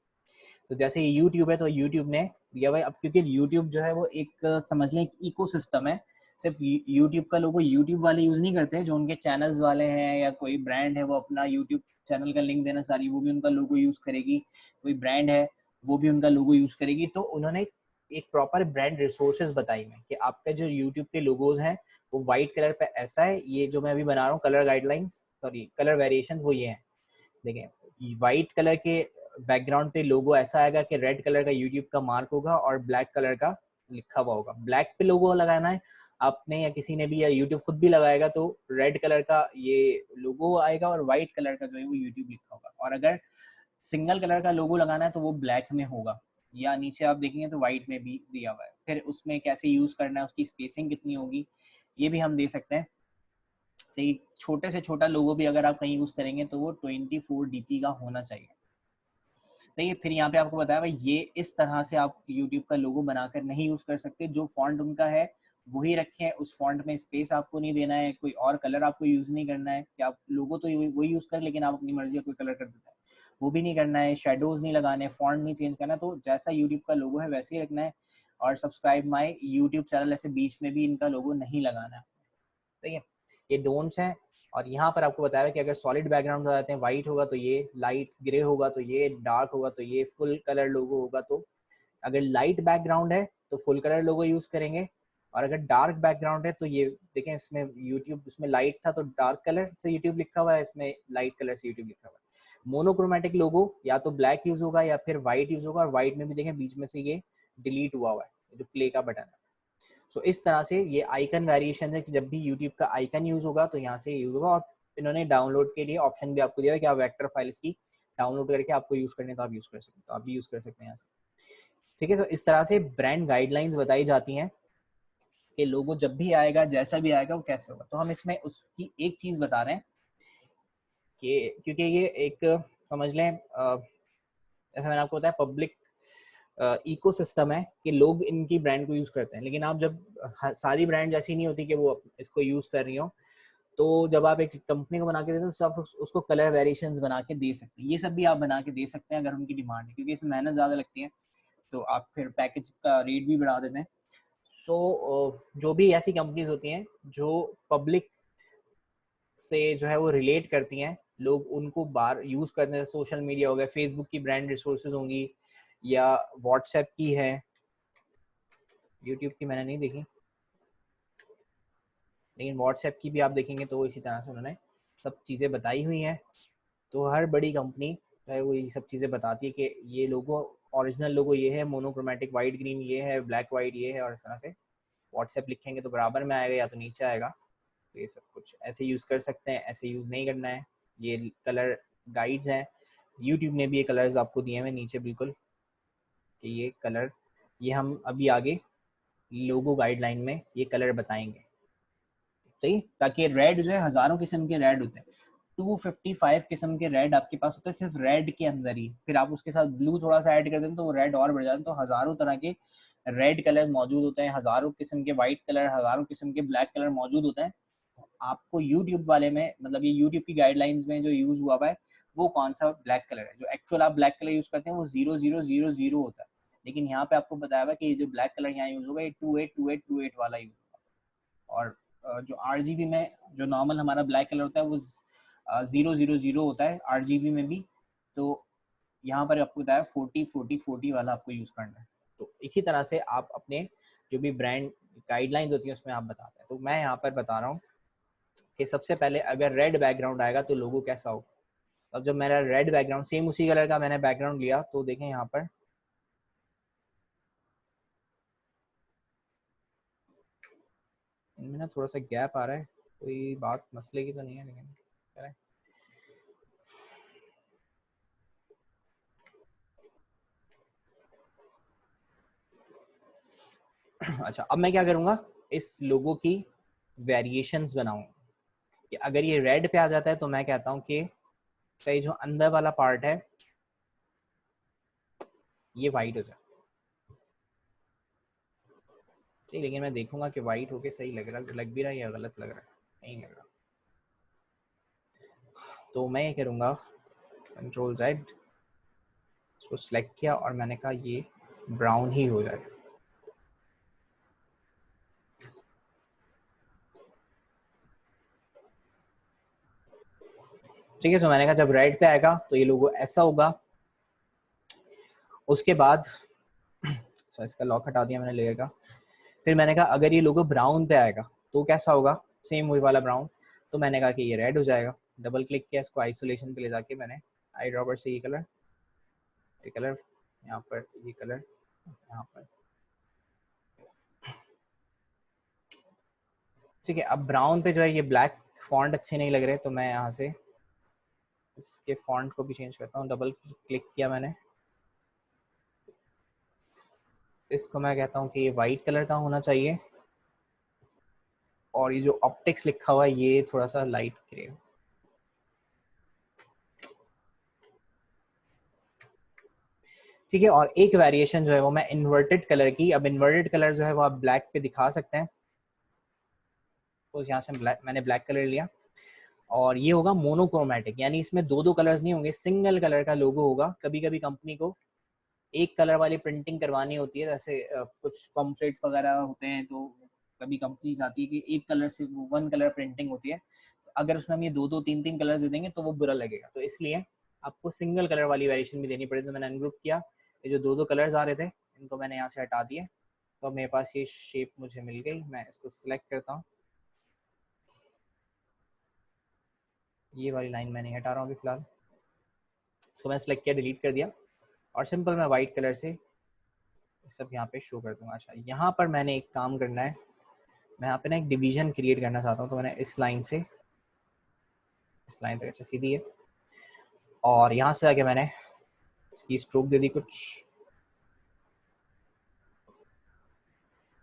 A: तो जैसे ये यूट्यूब है, तो यूट्यूब ने दिया हुआ है। अब क्योंकि यूट्यूब जो है वो एक समझ लें एक इकोसिस्टम है, सिर्फ यूट्यूब का लोगो यूट्यूब वाले यूज नहीं करते, जो उनके चैनल्स वाले हैं या कोई ब्रांड है वो अपना यूट्यूब चैनल का लिंक देना सारी, वो भी उनका लोगो यूज करेगी। कोई ब्रांड है वो भी उनका लोगो यूज करेगी। तो उन्होंने एक प्रॉपर ब्रांड रिसोर्सेज बताई हैं कि आपका जो यूट्यूब के लोगोज हैं वो व्हाइट कलर पे ऐसा है, ये जो मैं अभी बना रहा हूँ colour guidelines, sorry colour variation, वो ये है। देखें, व्हाइट कलर के बैकग्राउंड पे लोगो ऐसा आएगा कि रेड कलर का यूट्यूब का मार्क होगा और ब्लैक कलर का लिखा हुआ होगा। ब्लैक पे लोगो लगाना है आपने या किसी ने भी, या यूट्यूब खुद भी लगाएगा, तो रेड कलर का ये लोगो आएगा और व्हाइट कलर का जो है वो यूट्यूब लिखा होगा। और अगर सिंगल कलर का लोगो लगाना है तो वो ब्लैक में होगा, या नीचे आप देखेंगे तो व्हाइट में भी दिया हुआ है। फिर उसमें कैसे यूज करना है, उसकी स्पेसिंग कितनी होगी, ये भी हम दे सकते हैं। सही, छोटे से छोटा लोगो भी अगर आप कहीं यूज करेंगे तो वो 24 DP का होना चाहिए। सही है, फिर यहाँ पे आपको बताया भाई ये इस तरह से आप YouTube का लोगो बनाकर नहीं यूज कर सकते। जो फॉन्ट उनका है वही रखें, उस फॉन्ट में स्पेस आपको नहीं देना है, कोई और कलर आपको यूज नहीं करना है कि आप लोगो तो वही यूज करें लेकिन आप अपनी मर्जी का कोई कलर कर देते हैं, वो भी नहीं करना है। शेडोज नहीं लगाने, फॉन्ट नहीं चेंज करना, तो जैसा YouTube का लोगो है वैसे ही रखना है। और सब्सक्राइब माई YouTube चैनल, ऐसे बीच में भी इनका लोगो नहीं लगाना है। ठीक है, ये डोंट्स हैं। और यहाँ पर आपको बताया कि अगर सॉलिड बैकग्राउंड लगाते हैं, व्हाइट होगा तो ये, लाइट ग्रे होगा तो ये, डार्क होगा तो ये, फुल कलर लोगो होगा तो, अगर लाइट बैकग्राउंड है तो फुल कलर लोगो यूज करेंगे, और अगर डार्क बैकग्राउंड है तो ये देखें, इसमें यूट्यूब, उसमें लाइट था तो डार्क कलर से यूट्यूब लिखा हुआ है, इसमें लाइट कलर से यूट्यूब लिखा हुआ है। मोनोक्रोमेटिक लोगो या तो ब्लैक यूज होगा या फिर व्हाइट यूज होगा, और व्हाइट में भी देखें बीच में से ये डिलीट हुआ हुआ है जो प्ले का बटन है। सो इस तरह से ये आइकन वेरिएशन है कि जब भी यूट्यूब का आइकन यूज होगा तो यहाँ से यूज होगा। और इन्होंने डाउनलोड के लिए ऑप्शन भी आपको दिया है कि आप वेक्टर फाइल्स की डाउनलोड करके आपको यूज करने तो आप यूज कर सकते हो, तो आप भी यूज कर सकते हैं यहाँ से। ठीक है, तो इस तरह से ब्रांड गाइडलाइंस बताई जाती हैं कि लोगो जब भी आएगा, जैसा भी आएगा, वो कैसे होगा। तो हम इसमें उसकी एक चीज बता रहे हैं कि क्योंकि ये एक समझ लें जैसा मैंने आपको बताया पब्लिक इकोसिस्टम है कि लोग इनकी ब्रांड को यूज करते हैं, लेकिन आप जब सारी ब्रांड ऐसी नहीं होती कि वो इसको यूज कर रही हो, तो जब आप एक कंपनी को बना के देते हो तो आप उसको कलर वेरिएशंस बना के दे सकते हैं। ये सब भी आप बना के दे सकते हैं अगर उनकी डिमांड है, क्योंकि इसमें मेहनत ज़्यादा लगती है तो आप फिर पैकेज का रेट भी बढ़ा देते हैं। सो जो भी ऐसी कंपनीज होती हैं जो पब्लिक से जो है वो रिलेट करती हैं, लोग उनको बार यूज करते हैं। सोशल मीडिया हो गया, फेसबुक की ब्रांड रिसोर्सेज होंगी या व्हाट्सएप की है, यूट्यूब की मैंने नहीं देखी, लेकिन व्हाट्सएप की भी आप देखेंगे तो इसी तरह से उन्होंने सब चीज़ें बताई हुई हैं। तो हर बड़ी कंपनी जो है वो ये सब चीज़ें बताती है कि ये लोगो, ओरिजिनल लोगो ये है, मोनोक्रोमेटिक वाइट ग्रीन ये है, ब्लैक वाइट ये है, और इस तरह से व्हाट्सएप लिखेंगे तो बराबर में आएगा या तो नीचे आएगा। तो ये सब कुछ ऐसे यूज़ कर सकते हैं, ऐसे यूज़ नहीं करना है। ये कलर गाइड्स हैं, यूट्यूब ने भी ये कलर्स आपको दिए हुए नीचे बिल्कुल कि ये कलर, ये हम अभी आगे लोगो गाइडलाइन में ये कलर बताएंगे। सही, ताकि रेड जो है हजारों किस्म के रेड होते हैं, 255 किस्म के रेड आपके पास होते हैं सिर्फ रेड के अंदर ही। फिर आप उसके साथ ब्लू थोड़ा सा ऐड कर दें तो वो रेड और बढ़ जाता है। तो हजारों तरह के रेड कलर मौजूद होते हैं, हजारों किस्म के व्हाइट कलर, हजारों किस्म के ब्लैक कलर मौजूद होते हैं। आपको यूट्यूब वाले में, मतलब ये यूट्यूब की गाइडलाइंस में जो यूज हुआ है वो कौन सा ब्लैक कलर है, जो एक्चुअल आप ब्लैक कलर यूज करते हैं वो 0000 होता है, लेकिन यहाँ पे आपको बताया हुआ कि ये जो ब्लैक कलर यहाँ यूज होगा ये 282828 वाला यूज होगा। और जो RGB में जो नॉर्मल हमारा ब्लैक कलर होता है वो 000 होता है RGB में भी। तो यहाँ पर आपको बताया 40-40-40 वाला आपको यूज करना है। तो इसी तरह से आप अपने जो भी ब्रांड गाइडलाइंस होती हैं उसमें आप बताते हैं। तो मैं यहाँ पर बता रहा हूँ कि सबसे पहले अगर रेड बैकग्राउंड आएगा तो लोगो कैसा हो। अब जब मेरा रेड बैकग्राउंड सेम उसी कलर का मैंने बैकग्राउंड लिया तो देखें यहाँ पर इनमें ना थोड़ा सा गैप आ रहा है, कोई बात मसले की तो नहीं है लेकिन करें। अच्छा, अब मैं क्या करूंगा, इस लोगो की वेरिएशंस बनाऊंगा कि अगर ये रेड पे आ जाता है तो मैं कहता हूं कि सही जो अंदर वाला पार्ट है ये वाइट हो जाए। ठीक, लेकिन मैं देखूंगा कि वाइट होके सही लग भी रहा है या गलत लग रहा है, नहीं लग रहा। तो मैं ये करूंगा Ctrl+Z, इसको सिलेक्ट किया और मैंने कहा ये ब्राउन ही हो जाए। ठीक है, तो मैंने कहा जब रेड पे आएगा तो ये लोगो ऐसा होगा। उसके बाद इसका लॉक हटा दिया मैंने लेयर का। फिर मैंने कहा अगर ये लोगो ब्राउन पे आएगा तो कैसा होगा, सेम वही वाला ब्राउन। तो मैंने कहा कि ये रेड हो जाएगा। डबल क्लिक किया, इसको आइसोलेशन पे ले जाके मैंने आई ड्रॉपर से ये कलर यहाँ पर, ये कलर यहाँ पर। ठीक है, अब ब्राउन पे जो है ये ब्लैक फॉन्ट अच्छे नहीं लग रहे, तो मैं यहाँ से इसके फॉन्ट को भी चेंज करता हूँ। डबल क्लिक किया मैंने, इसको मैं कहता हूँ कि ये वाइट कलर का होना चाहिए और ये जो ऑप्टिक्स लिखा हुआ है ये थोड़ा सा लाइट ग्रे। ठीक है, और एक वेरिएशन जो है वो मैं इन्वर्टेड कलर की, अब इन्वर्टेड कलर जो है वो आप ब्लैक पे दिखा सकते हैं। तो यहाँ से मैंने ब्लैक कलर लिया और ये होगा मोनोक्रोमेटिक, यानी इसमें दो दो कलर्स नहीं होंगे, सिंगल कलर का लोगो होगा। कभी कभी कंपनी को एक कलर वाली प्रिंटिंग करवानी होती है, जैसे कुछ पम्फलेट्स वगैरह होते हैं तो कभी कंपनी चाहती है कि एक कलर से वन कलर प्रिंटिंग होती है। तो अगर उसमें हम ये दो दो तीन तीन कलर्स दे देंगे तो वो बुरा लगेगा, तो इसलिए आपको सिंगल कलर वाली वेरिएशन भी देनी पड़ेगी। तो मैंने अनग्रुप किया, ये जो दो दो कलर्स आ रहे थे इनको मैंने यहाँ से हटा दिए। तो अब मेरे पास ये शेप मुझे मिल गई। मैं इसको सिलेक्ट करता हूँ, ये वाली लाइन मैं नहीं हटा रहा हूँ अभी फिलहाल। इसको मैं सिलेक्ट किया, डिलीट कर दिया और सिंपल मैं वाइट कलर से सब यहाँ पे शो कर दूंगा। अच्छा, यहाँ पर मैंने एक काम करना है, मैं यहाँ पे ना एक डिवीजन क्रिएट करना चाहता हूँ। तो मैंने इस लाइन से इस लाइन तक, अच्छा सीधी है, और यहाँ से आके मैंने इसकी स्ट्रोक दे दी कुछ,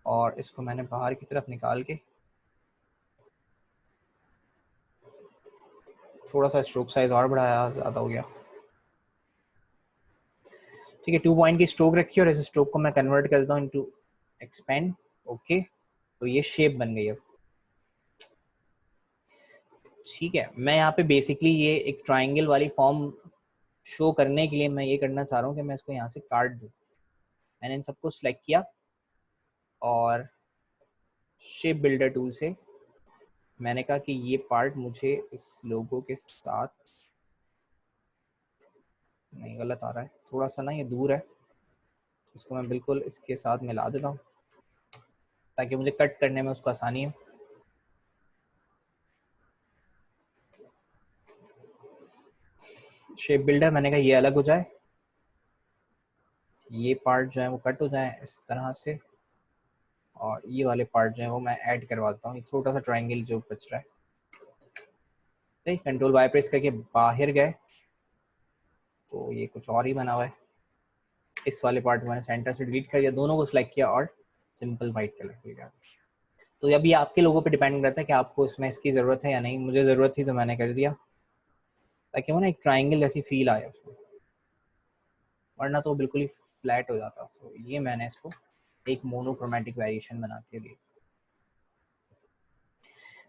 A: और इसको मैंने बाहर की तरफ निकाल के थोड़ा सा स्ट्रोक साइज और बढ़ाया, ज़्यादा हो गया। ठीक है, 2 पॉइंट की स्ट्रोक रखी और इस स्ट्रोक को मैं कन्वर्ट कर देता हूँ इनटू एक्सपेंड। ओके, तो ये शेप बन गई अब। ठीक है, मैं यहाँ पे बेसिकली ये एक ट्राइंगल वाली फॉर्म शो करने के लिए मैं ये करना चाह रहा हूँ कि मैं इसको यहाँ से काट दूँ। मैंने इन सबको सिलेक्ट किया और शेप बिल्डर टूल से मैंने कहा कि ये पार्ट मुझे इस लोगो के साथ, नहीं गलत आ रहा है थोड़ा सा ना, ये दूर है, इसको मैं बिल्कुल इसके साथ मिला देता हूँ ताकि मुझे कट करने में उसको आसानी हो। शेप बिल्डर मैंने कहा ये अलग हो जाए, ये पार्ट जो है वो कट हो जाए इस तरह से, और ये वाले पार्ट जो है वो मैं ऐड करवा देता हूँ। ये छोटा सा ट्रायंगल जो बच रहा है, ठीक, कंट्रोल वाई प्रेस करके बाहर गए तो ये कुछ और ही बना हुआ है। इस वाले पार्ट को मैंने सेंटर से डिलीट कर दिया, दोनों को सिलेक्ट किया और सिंपल वाइट कलर हो गया। तो अभी आपके लोगों पे डिपेंड करता है कि आपको इसमें इसकी ज़रूरत है या नहीं। मुझे ज़रूरत थी तो मैंने कर दिया ताकि वो ना एक ट्रायंगल जैसी फील आए उसमें, वरना तो बिल्कुल ही फ्लैट हो जाता। तो ये मैंने इसको एक मोनोक्रोमेटिक वेरिएशन बना के दी।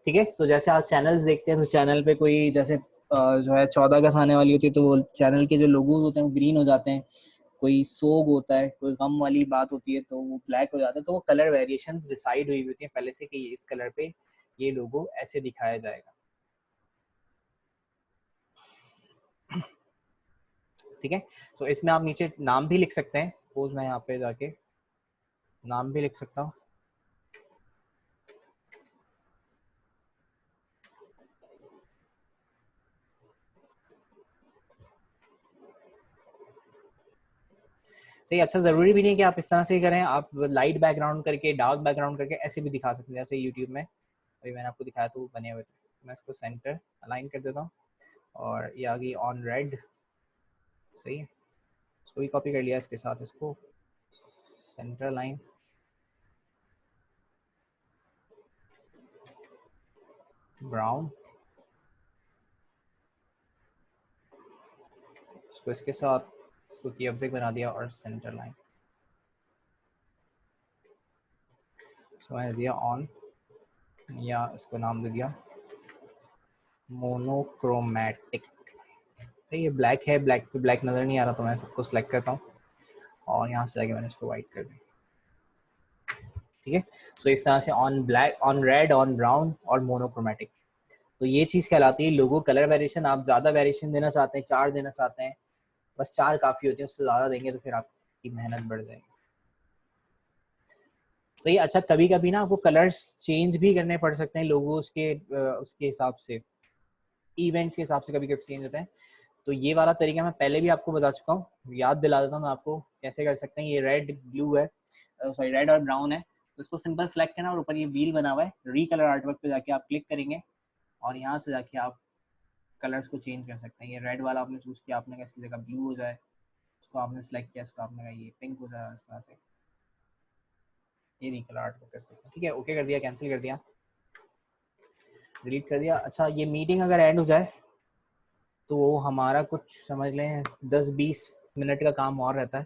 A: ठीक है, तो जैसे आप चैनल्स देखते हैं तो चैनल पे कोई जैसे जो है 14 अगस्त आने वाली होती है तो वो चैनल के जो लोगोज होते हैं वो ग्रीन हो जाते हैं, कोई सोग होता है, कोई गम वाली बात होती है तो वो ब्लैक हो जाता है, तो वो कलर वेरिएशन डिसाइड हुई होती है पहले से कि इस कलर पे ये लोगो ऐसे दिखाया जाएगा। ठीक है, तो इसमें आप नीचे नाम भी लिख सकते हैं। सपोज मैं यहाँ पे जाके नाम भी लिख सकता हूँ। सही, अच्छा जरूरी भी नहीं कि आप इस तरह से ही करें, आप लाइट बैकग्राउंड करके डार्क बैकग्राउंड करके ऐसे भी दिखा सकते हैं, जैसे यूट्यूब में अभी मैंने आपको दिखाया तो वो बने हुए थे। मैं इसको सेंटर अलाइन कर देता हूँ और ये आ गई ऑन रेड। सही है, इसको भी कॉपी कर लिया, इसके साथ इसको सेंटर लाइन, ब्राउन, इसको इसके साथ इसको की ऑब्जेक्ट बना दिया और सेंटर लाइन, इसको मैंने दिया ऑन, या इसको नाम दे दिया मोनोक्रोमैटिक। तो ये ब्लैक है, ब्लैक पे ब्लैक नज़र नहीं आ रहा तो मैं सबको सिलेक्ट करता हूँ और यहाँ से जाके मैंने इसको वाइट कर दिया। ठीक है, तो इस तरह से on black, on red, on brown और मोनोक्रोमैटिक। तो ये चीज़ कहलाती है लोगो कलर वेरिएशन। आप ज़्यादा वेरिएशन देना चाहते हैं, 4 देना चाहते हैं, बस 4 काफ़ी होती है, उससे ज़्यादा देंगे तो फिर आपकी मेहनत बढ़ जाएगी। सही, अच्छा कभी कभी ना आपको कलर्स चेंज भी करने पड़ सकते हैं लोगोस के उसके हिसाब से, इवेंट्स के हिसाब से कभी कभी चेंज होते हैं। तो ये वाला तरीका मैं पहले भी आपको बता चुका हूँ, याद दिला देता हूँ मैं आपको कैसे कर सकते हैं। ये रेड ब्लू है, सॉरी रेड और ब्राउन है, तो इसको सिंपल सेलेक्ट करना और ऊपर ये व्हील बना हुआ है, रीकलर आर्टवर्क पे जाके आप क्लिक करेंगे और यहाँ से जाके आप कलर्स को चेंज कर सकते हैं। ये रेड वाला आपने चूज किया, आपने कहा इसकी जगह ब्लू हो जाए, इसको आपने सेलेक्ट किया, इसको आपने कहा ये पिंक हो जाए, इस तरह से ये रीकलर आर्टवर्क कर सकते हैं। ठीक है, ओके कर दिया, कैंसिल कर दिया, डिलीट कर दिया। अच्छा ये मीटिंग अगर एंड हो जाए तो हमारा कुछ समझ लें 10-20 मिनट का काम और रहता है,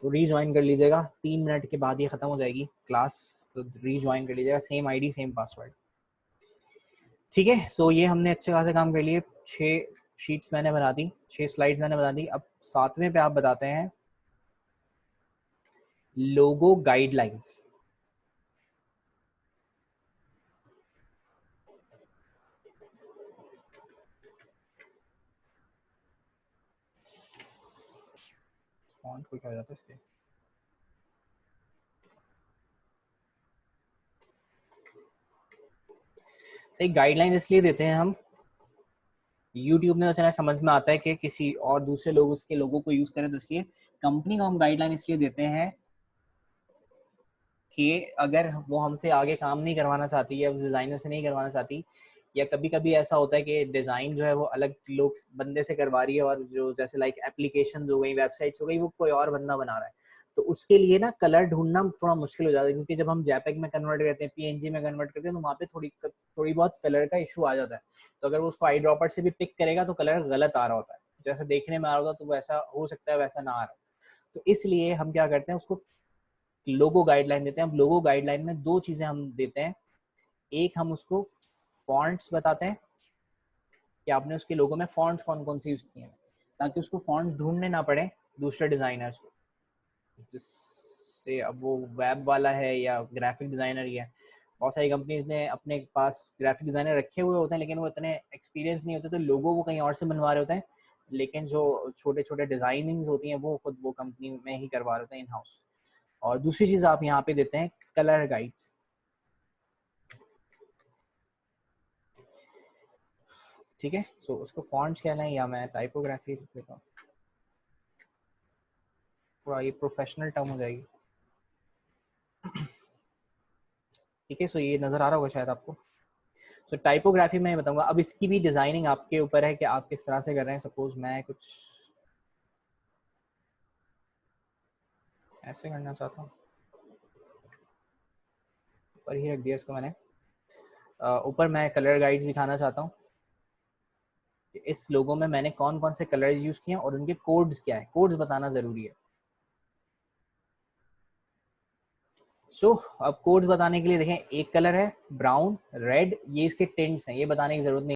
A: तो रीज्वाइन कर लीजिएगा। 3 मिनट के बाद ये खत्म हो जाएगी क्लास, तो रीज्वाइन कर लीजिएगा, सेम आईडी सेम पासवर्ड। ठीक है, सो ये हमने अच्छे खासे काम कर लिए। 6 शीट्स मैंने बना दी, 6 स्लाइड्स मैंने बना दी। अब 7वें पे आप बताते हैं लोगो गाइडलाइंस। फॉन्ट को क्या हो जाता है इसके, सही गाइडलाइन इसलिए देते हैं हम, YouTube ने तो चला समझ में आता है कि किसी और दूसरे लोग उसके लोगों को यूज करें, तो इसलिए कंपनी को हम गाइडलाइन इसलिए देते हैं कि अगर वो हमसे आगे काम नहीं करवाना चाहती या उस डिजाइनर से नहीं करवाना चाहती, या कभी कभी ऐसा होता है कि डिजाइन जो है वो अलग लोग बंदे से करवा रही है और जो जैसे लाइक एप्लीकेशन हो गई, वेबसाइट्स हो गई, वो कोई और बंदा बना रहा है, तो उसके लिए ना कलर ढूंढना थोड़ा मुश्किल हो जाता है, क्योंकि जब हम JPEG में कन्वर्ट करते हैं, PNG में कन्वर्ट करते हैं, तो वहाँ पे थोड़ी बहुत कलर का इशू आ जाता है। तो अगर वो उसको आई ड्रॉपर से भी पिक करेगा तो कलर गलत आ रहा होता है, जैसे देखने में आ रहा होता तो वैसा हो सकता है वैसा ना आ रहा। तो इसलिए हम क्या करते हैं, उसको लोगो गाइडलाइन देते हैं। अब लोगो गाइडलाइन में 2 चीजें हम देते हैं, एक हम उसको फॉन्ट्स बताते हैं कि आपने उसके लोगो में फॉन्ट्स कौन कौन से यूज किए हैं, ताकि उसको फॉन्ट्स ढूंढने ना पड़े दूसरे डिजाइनर्स को, जिससे अब वो वेब वाला है या ग्राफिक डिजाइनर ही है। बहुत सारी कंपनीज ने अपने पास ग्राफिक डिजाइनर रखे हुए होते हैं, लेकिन वो इतने एक्सपीरियंस नहीं होते, तो लोगो वो कहीं और से बनवा रहे होते हैं, लेकिन जो छोटे छोटे डिजाइनिंग्स होती हैं वो खुद वो कंपनी में ही करवा रहे होते हैं इन हाउस। और दूसरी चीज आप यहाँ पे देते हैं कलर गाइड्स। ठीक है, सो उसको फॉन्ट्स कहना है या मैं टाइपोग्राफी देता हूँ, थोड़ा ये प्रोफेशनल टर्म हो जाएगी। ठीक है, सो ये नजर आ रहा होगा शायद आपको। सो टाइपोग्राफी में बताऊंगा। अब इसकी भी डिजाइनिंग आपके ऊपर है कि आप किस तरह से कर रहे हैं। सपोज मैं कुछ ऐसे करना चाहता हूँ, ऊपर ही रख दिया इसको मैंने। ऊपर मैं कलर गाइड्स दिखाना चाहता हूँ, इस लोगो में मैंने कौन कौन से कलर्स यूज किए हैं और उनके कोड्स क्या है, कोड्स बताना जरूरी है। अब कोड्स बताने के लिए देखें, एक कलर है ब्राउन, रेड, ये इसके टिंट्स हैं, ये बताने की जरूरत नहीं